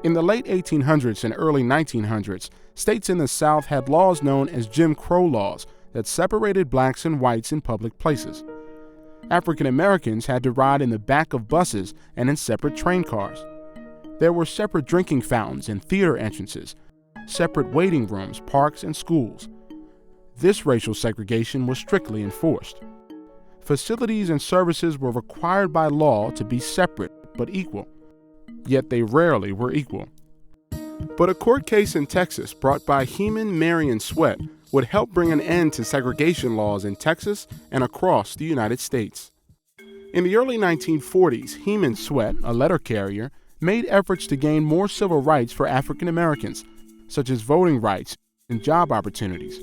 In the late 1800s and early 1900s, states in the South had laws known as Jim Crow laws that separated blacks and whites in public places. African Americans had to ride in the back of buses and in separate train cars. There were separate drinking fountains and theater entrances, separate waiting rooms, parks, and schools. This racial segregation was strictly enforced. Facilities and services were required by law to be separate but equal, yet they rarely were equal. But a court case in Texas brought by Heman Sweatt would help bring an end to segregation laws in Texas and across the United States. In the early 1940s, Heman Sweatt, a letter carrier, made efforts to gain more civil rights for African Americans, such as voting rights and job opportunities.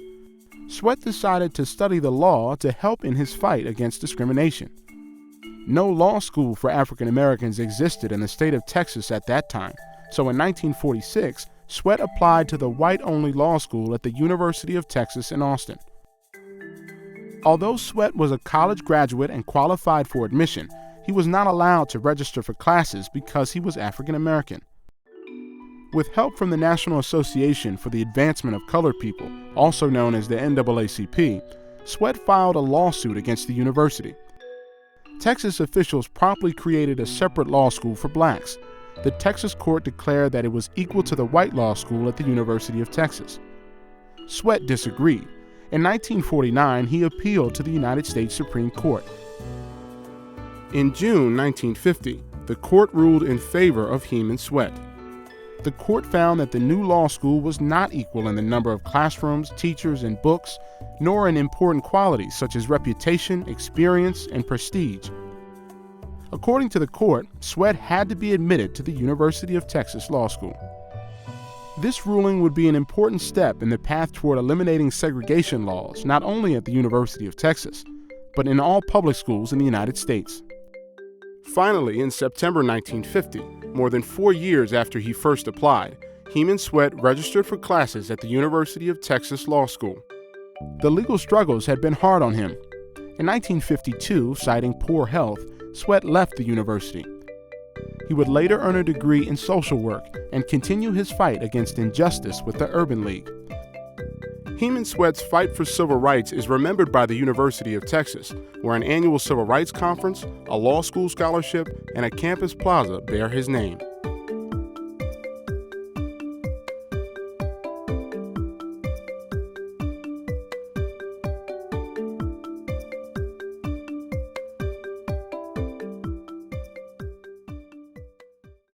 Sweatt decided to study the law to help in his fight against discrimination. No law school for African Americans existed in the state of Texas at that time, so in 1946, Sweatt applied to the white-only law school at the University of Texas in Austin. Although Sweatt was a college graduate and qualified for admission, he was not allowed to register for classes because he was African American. With help from the National Association for the Advancement of Colored People, also known as the NAACP, Sweatt filed a lawsuit against the university. Texas officials promptly created a separate law school for blacks. The Texas court declared that it was equal to the white law school at the University of Texas. Sweatt disagreed. In 1949, he appealed to the United States Supreme Court. In June 1950, the court ruled in favor of Heman Sweatt. The court found that the new law school was not equal in the number of classrooms, teachers, and books, nor in important qualities such as reputation, experience, and prestige. According to the court, Sweatt had to be admitted to the University of Texas Law School. This ruling would be an important step in the path toward eliminating segregation laws, not only at the University of Texas, but in all public schools in the United States. Finally, in September 1950, more than 4 years after he first applied, Heman Sweatt registered for classes at the University of Texas Law School. The legal struggles had been hard on him. In 1952, citing poor health, Sweatt left the university. He would later earn a degree in social work and continue his fight against injustice with the Urban League. Heman Sweatt's fight for civil rights is remembered by the University of Texas, where an annual civil rights conference, a law school scholarship, and a campus plaza bear his name.